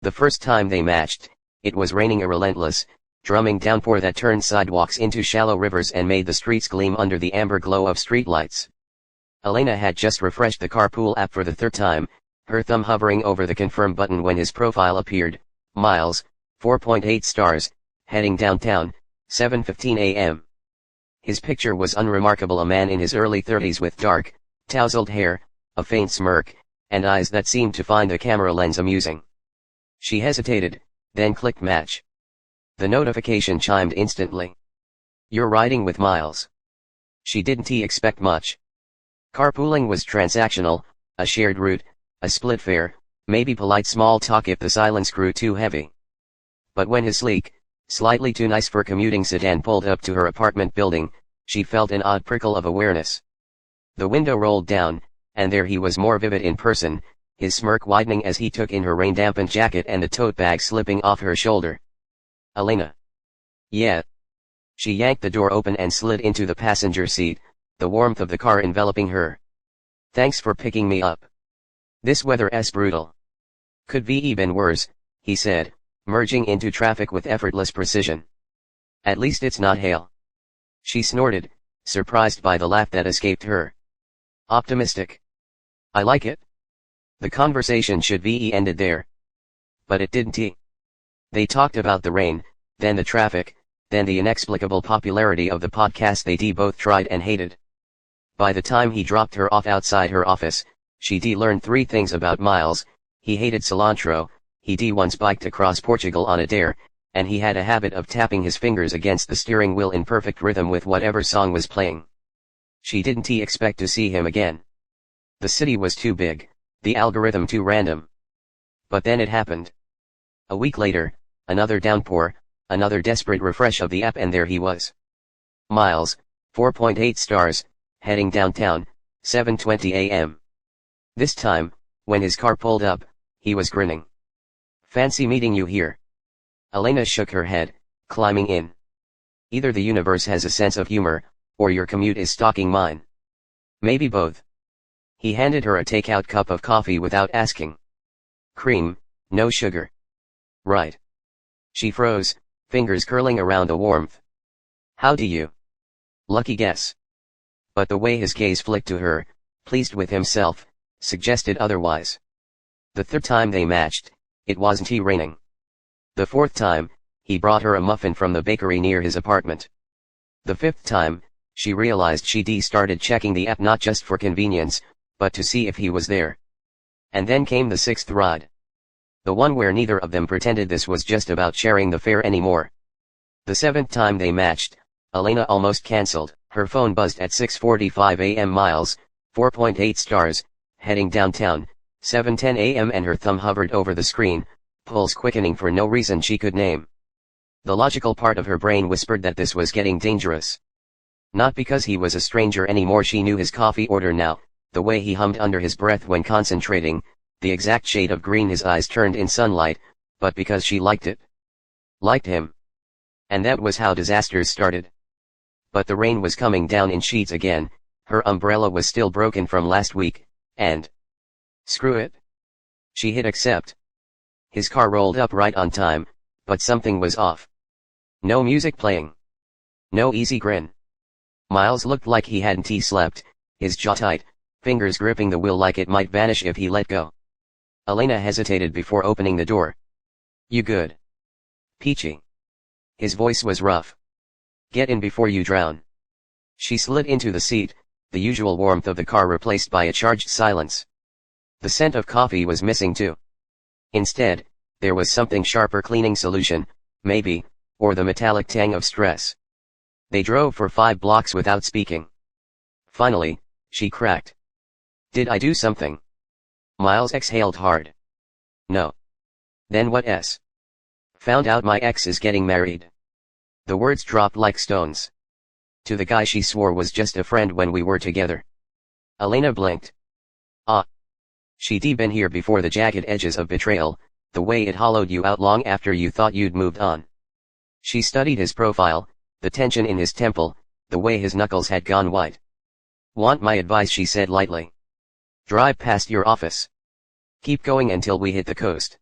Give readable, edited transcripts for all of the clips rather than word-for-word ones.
The first time they matched, it was raining a relentless, drumming downpour that turned sidewalks into shallow rivers and made the streets gleam under the amber glow of streetlights. Elena had just refreshed the carpool app for the third time, her thumb hovering over the confirm button when his profile appeared. Miles, 4.8 stars, heading downtown, 7:15 a.m. His picture was unremarkable, a man in his early 30s with dark, tousled hair, a faint smirk, and eyes that seemed to find the camera lens amusing. She hesitated, then clicked match. The notification chimed instantly. "You're riding with Miles." She didn't expect much. Carpooling was transactional, a shared route, a split fare, maybe polite small talk if the silence grew too heavy. But when his sleek, slightly too nice for commuting sedan pulled up to her apartment building, she felt an odd prickle of awareness. The window rolled down, and there he was, more vivid in person, his smirk widening as he took in her rain-dampened jacket and the tote bag slipping off her shoulder. "Elena." "Yeah." She yanked the door open and slid into the passenger seat, the warmth of the car enveloping her. "Thanks for picking me up. This weather's brutal." "Could be even worse," he said, merging into traffic with effortless precision. "At least it's not hail." She snorted, surprised by the laugh that escaped her. "Optimistic. I like it." The conversation should be ended there. But it didn't. They talked about the rain, then the traffic, then the inexplicable popularity of the podcast they both tried and hated. By the time he dropped her off outside her office, she learned 3 things about Miles: he hated cilantro, he once biked across Portugal on a dare, and he had a habit of tapping his fingers against the steering wheel in perfect rhythm with whatever song was playing. She didn't expect to see him again. The city was too big, the algorithm too random. But then it happened. A week later, another downpour, another desperate refresh of the app, and there he was. Miles, 4.8 stars, heading downtown, 7:20 a.m. This time, when his car pulled up, he was grinning. "Fancy meeting you here." Elena shook her head, climbing in. "Either the universe has a sense of humor, or your commute is stalking mine. Maybe both." He handed her a takeout cup of coffee without asking. "Cream, no sugar." "Right." She froze, fingers curling around the warmth. "How do you?" "Lucky guess." But the way his gaze flicked to her, pleased with himself, suggested otherwise. The third time they matched, it wasn't raining. The fourth time, he brought her a muffin from the bakery near his apartment. The fifth time, she realized she'd started checking the app not just for convenience, but to see if he was there. And then came the sixth ride. The one where neither of them pretended this was just about sharing the fare anymore. The seventh time they matched, Elena almost cancelled. Her phone buzzed at 6:45 a.m. Miles, 4.8 stars, heading downtown, 7:10 a.m. and her thumb hovered over the screen, pulse quickening for no reason she could name. The logical part of her brain whispered that this was getting dangerous. Not because he was a stranger anymore, she knew his coffee order now, the way he hummed under his breath when concentrating, the exact shade of green his eyes turned in sunlight, but because she liked it. Liked him. And that was how disasters started. But the rain was coming down in sheets again, her umbrella was still broken from last week, and... Screw it. She hit accept. His car rolled up right on time, but something was off. No music playing. No easy grin. Miles looked like he hadn't slept, his jaw tight, fingers gripping the wheel like it might vanish if he let go. Elena hesitated before opening the door. "You good?" "Peachy." His voice was rough. "Get in before you drown." She slid into the seat, the usual warmth of the car replaced by a charged silence. The scent of coffee was missing too. Instead, there was something sharper, cleaning solution, maybe, or the metallic tang of stress. They drove for 5 blocks without speaking. Finally, she cracked. "Did I do something?" Miles exhaled hard. "No." "Then what s?" "Found out my ex is getting married." The words dropped like stones. "To the guy she swore was just a friend when we were together." Elena blinked. "Ah. She'd been here before, the jagged edges of betrayal, the way it hollowed you out long after you thought you'd moved on." She studied his profile, the tension in his temple, the way his knuckles had gone white. "Want my advice?" she said lightly. "Drive past your office. Keep going until we hit the coast.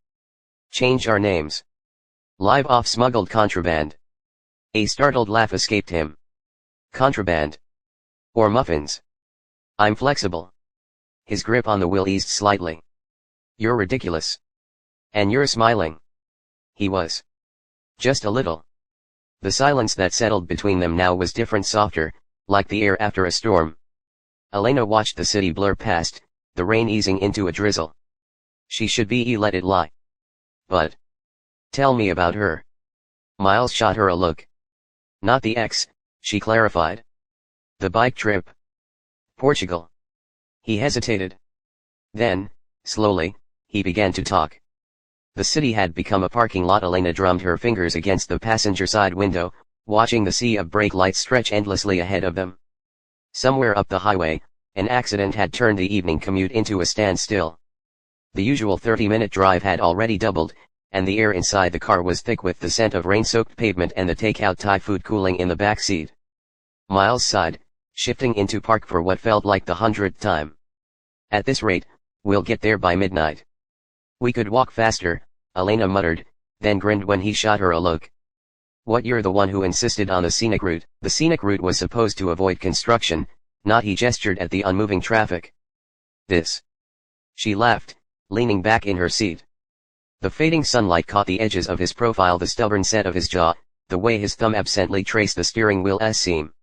Change our names. Live off smuggled contraband. A startled laugh escaped him. Contraband. Or muffins. I'm flexible. His grip on the wheel eased slightly. You're ridiculous. And you're smiling. He was. Just a little. The silence that settled between them now was different, softer, like the air after a storm. Elena watched the city blur past, the rain easing into a drizzle. She should be let it lie. But. Tell me about her. Miles shot her a look. Not the ex, she clarified. The bike trip. Portugal. He hesitated. Then, slowly, he began to talk. The city had become a parking lot. Elena drummed her fingers against the passenger side window, watching the sea of brake lights stretch endlessly ahead of them. Somewhere up the highway, an accident had turned the evening commute into a standstill. The usual 30-minute drive had already doubled, and the air inside the car was thick with the scent of rain-soaked pavement and the takeout Thai food cooling in the back seat. Miles sighed, shifting into park for what felt like the 100th time. At this rate, we'll get there by midnight. We could walk faster, Elena muttered, then grinned when he shot her a look. What, you're the one who insisted on the scenic route? The scenic route was supposed to avoid construction, not. He gestured at the unmoving traffic. This. She laughed, leaning back in her seat. The fading sunlight caught the edges of his profile, the stubborn set of his jaw, the way his thumb absently traced the steering wheel's seam.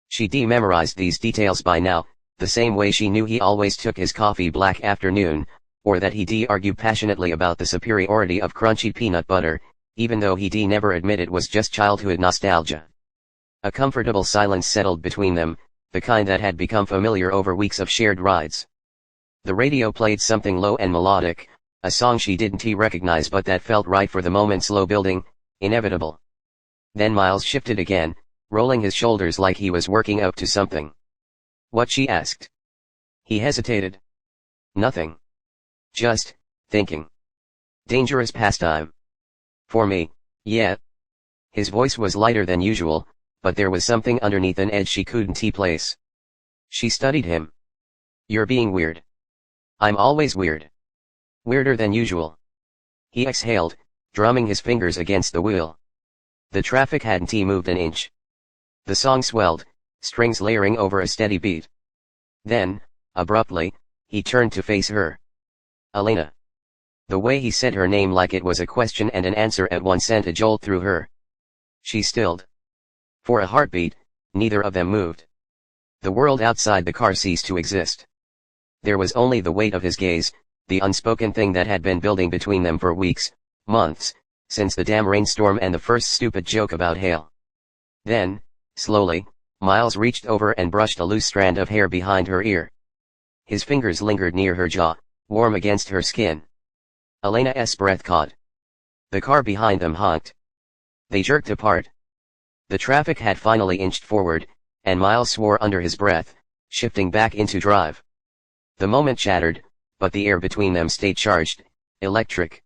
She memorized these details by now, the same way she knew he always took his coffee black afternoon, or that he argued passionately about the superiority of crunchy peanut butter, even though he never admitted it was just childhood nostalgia. A comfortable silence settled between them, the kind that had become familiar over weeks of shared rides. The radio played something low and melodic, a song she didn't recognize but that felt right for the moment, slow building, inevitable. Then Miles shifted again, rolling his shoulders like he was working up to something. What, she asked. He hesitated. Nothing. Just, thinking. Dangerous pastime. For me, yeah. His voice was lighter than usual, but there was something underneath, an edge she couldn't place. She studied him. You're being weird. I'm always weird. Weirder than usual. He exhaled, drumming his fingers against the wheel. The traffic hadn't moved an inch. The song swelled, strings layering over a steady beat. Then, abruptly, he turned to face her. Elena. The way he said her name like it was a question and an answer at once sent a jolt through her. She stilled. For a heartbeat, neither of them moved. The world outside the car ceased to exist. There was only the weight of his gaze, the unspoken thing that had been building between them for weeks, months, since the damn rainstorm and the first stupid joke about hail. Then, slowly, Miles reached over and brushed a loose strand of hair behind her ear. His fingers lingered near her jaw, warm against her skin. Elena's breath caught. The car behind them honked. They jerked apart. The traffic had finally inched forward, and Miles swore under his breath, shifting back into drive. The moment shattered, but the air between them stayed charged, electric.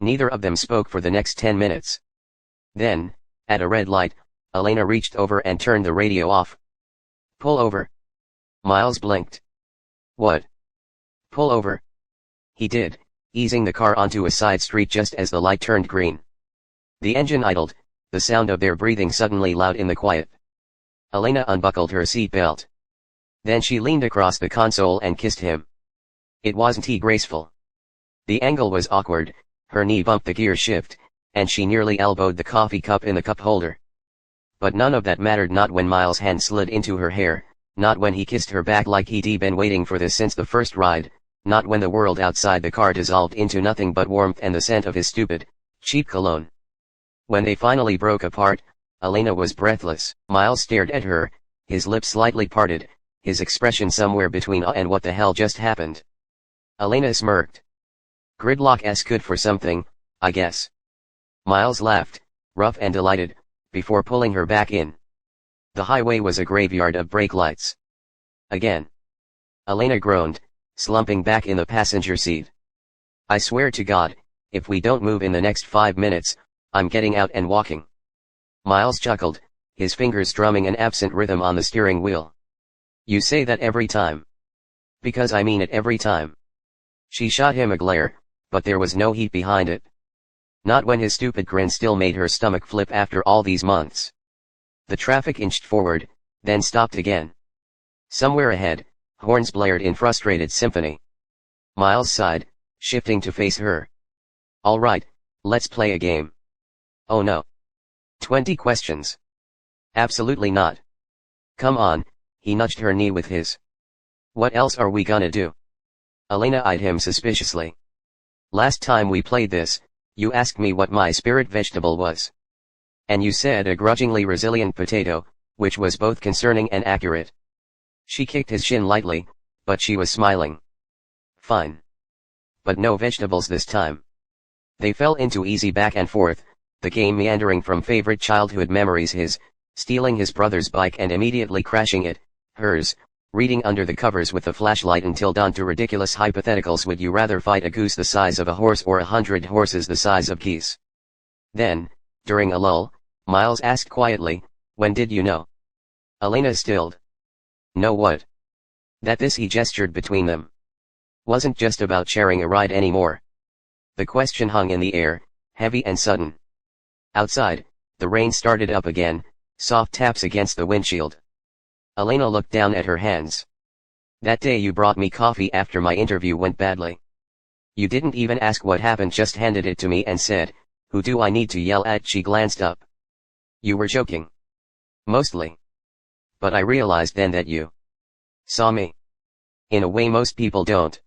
Neither of them spoke for the next 10 minutes. Then, at a red light, Elena reached over and turned the radio off. Pull over. Miles blinked. What? Pull over. He did, easing the car onto a side street just as the light turned green. The engine idled, the sound of their breathing suddenly loud in the quiet. Elena unbuckled her seat belt. Then she leaned across the console and kissed him. It wasn't graceful. The angle was awkward, her knee bumped the gear shift, and she nearly elbowed the coffee cup in the cup holder. But none of that mattered, not when Miles' hand slid into her hair, not when he kissed her back like he'd been waiting for this since the first ride, not when the world outside the car dissolved into nothing but warmth and the scent of his stupid, cheap cologne. When they finally broke apart, Elena was breathless. Miles stared at her, his lips slightly parted, his expression somewhere between awe and what the hell just happened. Elena smirked. Gridlock's good for something, I guess. Miles laughed, rough and delighted, before pulling her back in. The highway was a graveyard of brake lights. Again. Elena groaned, slumping back in the passenger seat. I swear to God, if we don't move in the next 5 minutes, I'm getting out and walking. Miles chuckled, his fingers strumming an absent rhythm on the steering wheel. You say that every time. Because I mean it every time. She shot him a glare, but there was no heat behind it. Not when his stupid grin still made her stomach flip after all these months. The traffic inched forward, then stopped again. Somewhere ahead, horns blared in frustrated symphony. Miles sighed, shifting to face her. All right, let's play a game. Oh no. 20 questions. Absolutely not. Come on, he nudged her knee with his. What else are we gonna do? Elena eyed him suspiciously. Last time we played this, you asked me what my spirit vegetable was. And you said a grudgingly resilient potato, which was both concerning and accurate. She kicked his shin lightly, but she was smiling. Fine. But no vegetables this time. They fell into easy back and forth, the game meandering from favorite childhood memories, his, stealing his brother's bike and immediately crashing it, hers, reading under the covers with the flashlight until dawn, to ridiculous hypotheticals. Would you rather fight a goose the size of a horse or 100 horses the size of geese? Then, during a lull, Miles asked quietly, when did you know? Elena stilled. Know what? That this, he gestured between them, wasn't just about sharing a ride anymore. The question hung in the air, heavy and sudden. Outside, the rain started up again, soft taps against the windshield. Elena looked down at her hands. That day you brought me coffee after my interview went badly. You didn't even ask what happened, just handed it to me and said, who do I need to yell at? She glanced up. You were joking. Mostly. But I realized then that you saw me. In a way most people don't.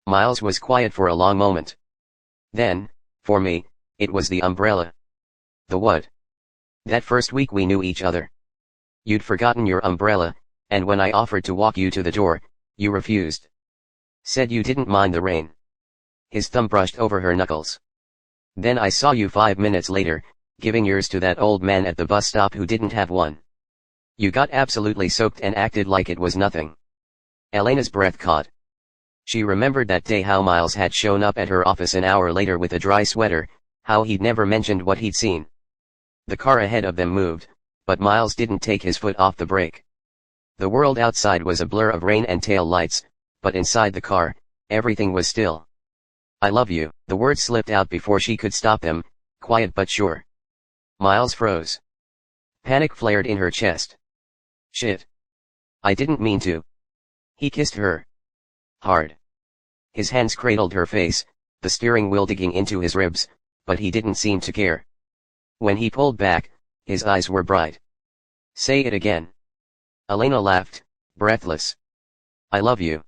Miles was quiet for a long moment. Then, for me, it was the umbrella. The what? That first week we knew each other. You'd forgotten your umbrella, and when I offered to walk you to the door, you refused. Said you didn't mind the rain. His thumb brushed over her knuckles. Then I saw you 5 minutes later, giving yours to that old man at the bus stop who didn't have one. You got absolutely soaked and acted like it was nothing. Elena's breath caught. She remembered that day, how Miles had shown up at her office an hour later with a dry sweater, how he'd never mentioned what he'd seen. The car ahead of them moved, but Miles didn't take his foot off the brake. The world outside was a blur of rain and tail lights, but inside the car, everything was still. I love you. The words slipped out before she could stop them, quiet but sure. Miles froze. Panic flared in her chest. Shit. I didn't mean to. He kissed her. Hard. His hands cradled her face, the steering wheel digging into his ribs, but he didn't seem to care. When he pulled back, his eyes were bright. Say it again. Elena laughed, breathless. I love you.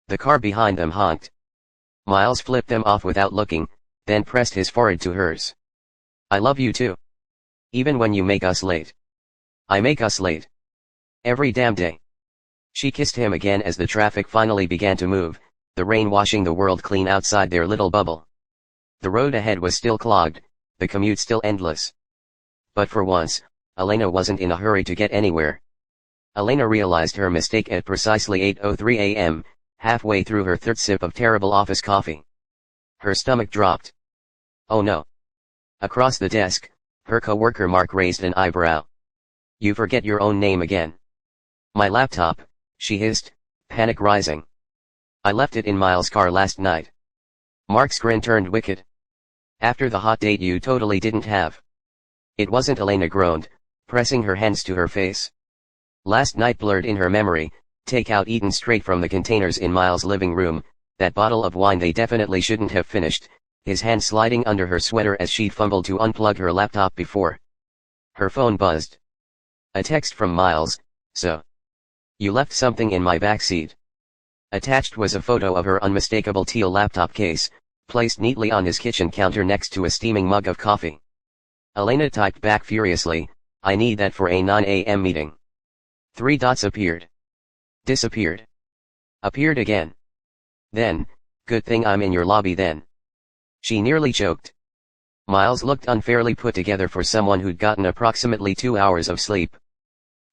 The car behind them honked. Miles flipped them off without looking, then pressed his forehead to hers. I love you too. Even when you make us late. I make us late. Every damn day. She kissed him again as the traffic finally began to move, the rain washing the world clean outside their little bubble. The road ahead was still clogged, the commute still endless. But for once, Elena wasn't in a hurry to get anywhere. Elena realized her mistake at precisely 8:03 a.m., halfway through her third sip of terrible office coffee. Her stomach dropped. Oh no. Across the desk, her coworker Mark raised an eyebrow. You forget your own name again. My laptop, she hissed, panic rising. I left it in Miles' car last night. Mark's grin turned wicked. After the hot date you totally didn't have. It wasn't, Elena groaned, pressing her hands to her face. Last night blurred in her memory, takeout eaten straight from the containers in Miles' living room, that bottle of wine they definitely shouldn't have finished, his hand sliding under her sweater as she fumbled to unplug her laptop before. Her phone buzzed. A text from Miles, so. You left something in my backseat. Attached was a photo of her unmistakable teal laptop case, placed neatly on his kitchen counter next to a steaming mug of coffee. Elena typed back furiously, I need that for a 9 a.m. meeting. 3 dots appeared. Disappeared. Appeared again. Then, good thing I'm in your lobby then. She nearly choked. Miles looked unfairly put together for someone who'd gotten approximately 2 hours of sleep.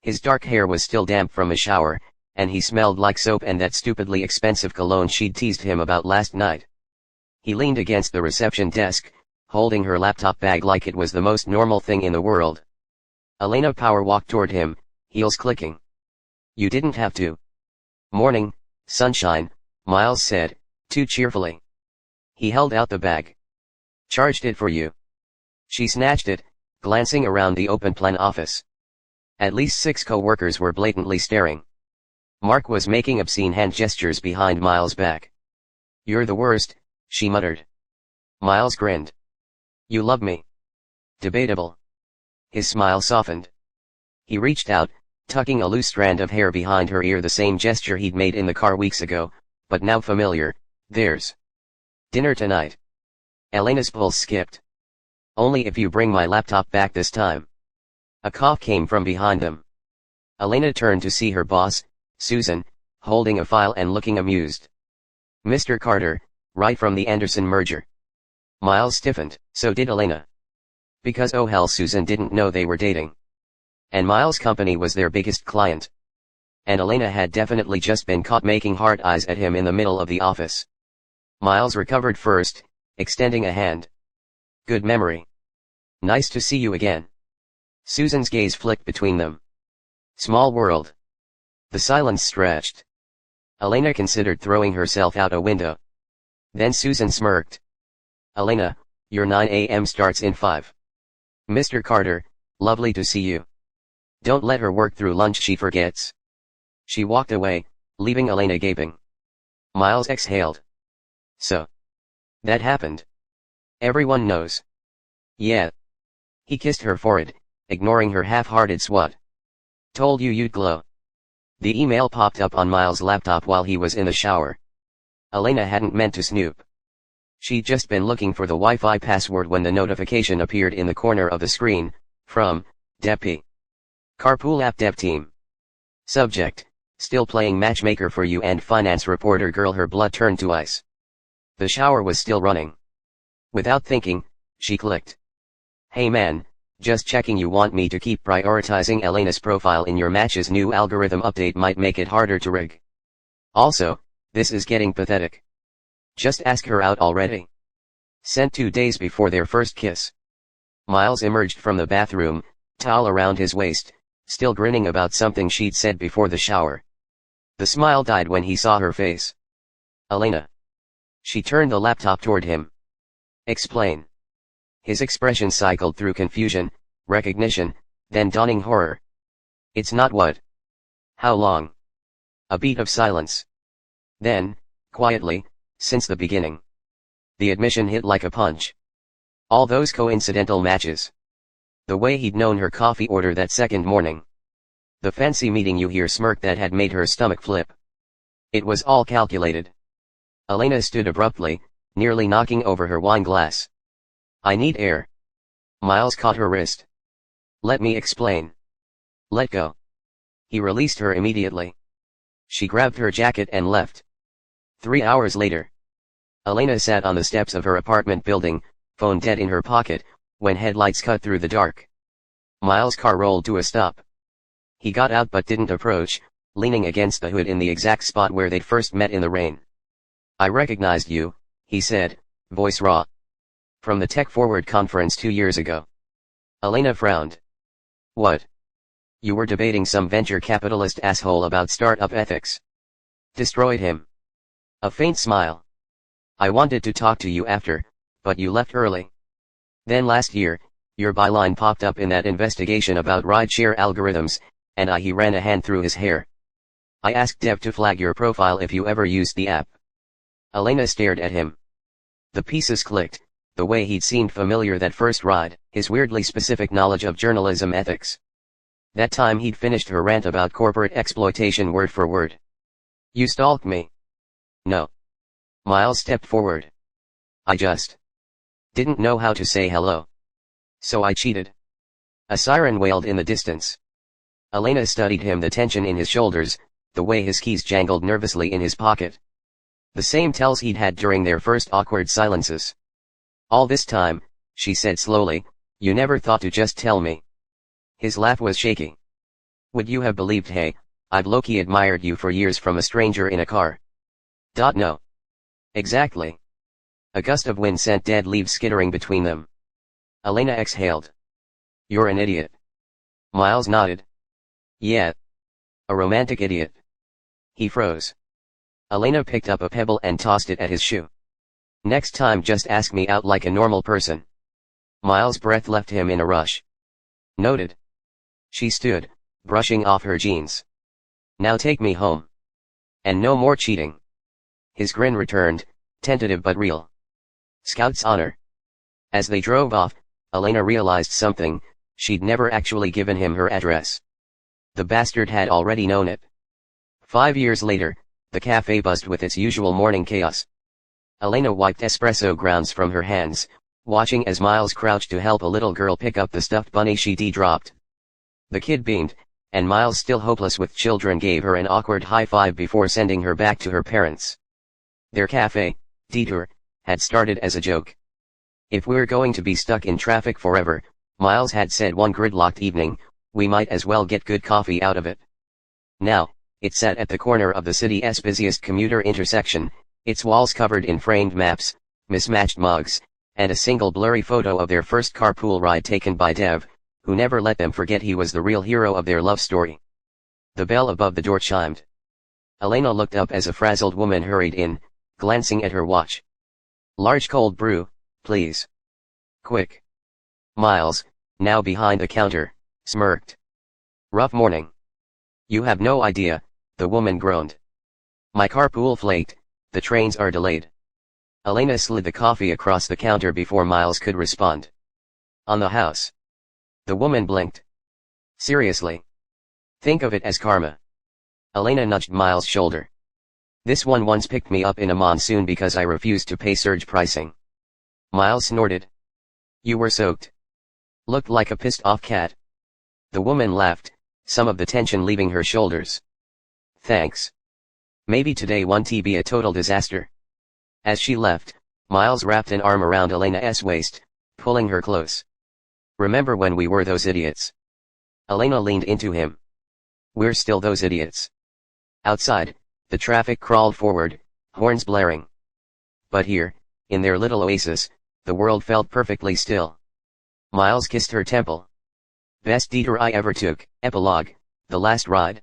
His dark hair was still damp from a shower, and he smelled like soap and that stupidly expensive cologne she'd teased him about last night. He leaned against the reception desk, holding her laptop bag like it was the most normal thing in the world. Elena power walked toward him, heels clicking. You didn't have to. Morning, sunshine, Miles said, too cheerfully. He held out the bag. Charged it for you. She snatched it, glancing around the open plan office. At least 6 co-workers were blatantly staring. Mark was making obscene hand gestures behind Miles' back. "You're the worst," she muttered. Miles grinned. "You love me." "Debatable." His smile softened. He reached out, tucking a loose strand of hair behind her ear, the same gesture he'd made in the car weeks ago, but now familiar. "There's dinner tonight." Elena's pulse skipped. "Only if you bring my laptop back this time." A cough came from behind them. Elena turned to see her boss, Susan, holding a file and looking amused. "Mr. Carter, right from the Anderson merger." Miles stiffened. So did Elena. Because oh hell, Susan didn't know they were dating. And Miles' company was their biggest client. And Elena had definitely just been caught making hard eyes at him in the middle of the office. Miles recovered first, extending a hand. "Good memory. Nice to see you again." Susan's gaze flicked between them. Small world. The silence stretched. Elena considered throwing herself out a window. Then Susan smirked. "Elena, your 9 a.m. starts in 5. Mr. Carter, lovely to see you. Don't let her work through lunch, she forgets." She walked away, leaving Elena gaping. Miles exhaled. "So that happened. Everyone knows." "Yeah." He kissed her forehead, ignoring her half-hearted swat. "Told you you'd glow." The email popped up on Miles' laptop while he was in the shower. Elena hadn't meant to snoop. She'd just been looking for the Wi-Fi password when the notification appeared in the corner of the screen, from Depp. Carpool App Dev Team. Subject: still playing matchmaker for you and finance reporter girl. Her blood turned to ice. The shower was still running. Without thinking, she clicked. "Hey man, just checking, you want me to keep prioritizing Elena's profile in your match's new algorithm update might make it harder to rig. Also, this is getting pathetic. Just ask her out already." Sent 2 days before their first kiss. Miles emerged from the bathroom, towel around his waist, still grinning about something she'd said before the shower. The smile died when he saw her face. "Elena." She turned the laptop toward him. "Explain." His expression cycled through confusion, recognition, then dawning horror. "It's not what?" "How long?" A beat of silence. Then, quietly, "Since the beginning." The admission hit like a punch. All those coincidental matches. The way he'd known her coffee order that second morning. The fancy meeting you hear smirk that had made her stomach flip. It was all calculated. Elena stood abruptly, nearly knocking over her wine glass. "I need air." Miles caught her wrist. "Let me explain." "Let go." He released her immediately. She grabbed her jacket and left. 3 hours later. Elena sat on the steps of her apartment building, phone dead in her pocket, when headlights cut through the dark. Miles' car rolled to a stop. He got out but didn't approach, leaning against the hood in the exact spot where they'd first met in the rain. "I recognized you," he said, voice raw. "From the Tech Forward conference 2 years ago." Elena frowned. "What? You were debating some venture capitalist asshole about startup ethics. Destroyed him." A faint smile. "I wanted to talk to you after, but you left early. Then last year, your byline popped up in that investigation about rideshare algorithms, and he ran a hand through his hair. I asked Dev to flag your profile if you ever used the app." Elena stared at him. The pieces clicked, the way he'd seemed familiar that first ride, his weirdly specific knowledge of journalism ethics. That time he'd finished her rant about corporate exploitation word for word. "You stalked me." "No." Miles stepped forward. "I just didn't know how to say hello. So I cheated." A siren wailed in the distance. Elena studied him, the tension in his shoulders, the way his keys jangled nervously in his pocket. The same tells he'd had during their first awkward silences. "All this time," she said slowly, "you never thought to just tell me." His laugh was shaky. "Would you have believed? Hey, I've low-key admired you for years from a stranger in a car." No. Exactly. A gust of wind sent dead leaves skittering between them. Elena exhaled. "You're an idiot." Miles nodded. "Yeah. A romantic idiot." He froze. Elena picked up a pebble and tossed it at his shoe. Next time just ask me out like a normal person. Miles' breath left him in a rush. Noted. She stood, brushing off her jeans. Now take me home. And no more cheating. His grin returned, tentative but real. Scout's honor. As they drove off, Elena realized something: she'd never actually given him her address. The bastard had already known it. 5 years later, the cafe buzzed with its usual morning chaos. Elena wiped espresso grounds from her hands, watching as Miles crouched to help a little girl pick up the stuffed bunny she'd dropped. The kid beamed, and Miles, still hopeless with children, gave her an awkward high five before sending her back to her parents. Their cafe detour had started as a joke. If we're going to be stuck in traffic forever, Miles had said one gridlocked evening, we might as well get good coffee out of it. Now, it sat at the corner of the city's busiest commuter intersection, its walls covered in framed maps, mismatched mugs, and a single blurry photo of their first carpool ride taken by Dev, who never let them forget he was the real hero of their love story. The bell above the door chimed. Elena looked up as a frazzled woman hurried in, glancing at her watch. Large cold brew, please. Quick. Miles, now behind the counter, smirked. Rough morning. You have no idea, the woman groaned. My carpool flaked, the trains are delayed. Elena slid the coffee across the counter before Miles could respond. On the house. The woman blinked. Seriously. Think of it as karma. Elena nudged Miles' shoulder. This one once picked me up in a monsoon because I refused to pay surge pricing. Miles snorted. You were soaked. Looked like a pissed off cat. The woman laughed, some of the tension leaving her shoulders. Thanks. Maybe today won't be a total disaster. As she left, Miles wrapped an arm around Elena's waist, pulling her close. Remember when we were those idiots? Elena leaned into him. We're still those idiots. Outside, the traffic crawled forward, horns blaring. But here, in their little oasis, the world felt perfectly still. Miles kissed her temple. Best detour I ever took. Epilogue, the last ride.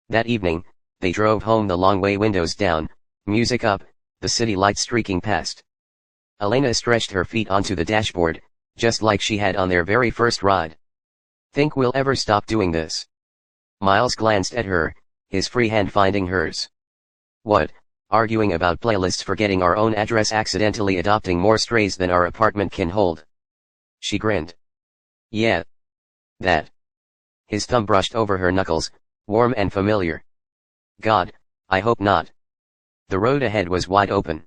That evening, they drove home the long way, windows down, music up, the city lights streaking past. Elena stretched her feet onto the dashboard, just like she had on their very first ride. Think we'll ever stop doing this? Miles glanced at her, his free hand finding hers. What, arguing about playlists, forgetting our own address, accidentally adopting more strays than our apartment can hold? She grinned. Yeah. That. His thumb brushed over her knuckles, warm and familiar. God, I hope not. The road ahead was wide open.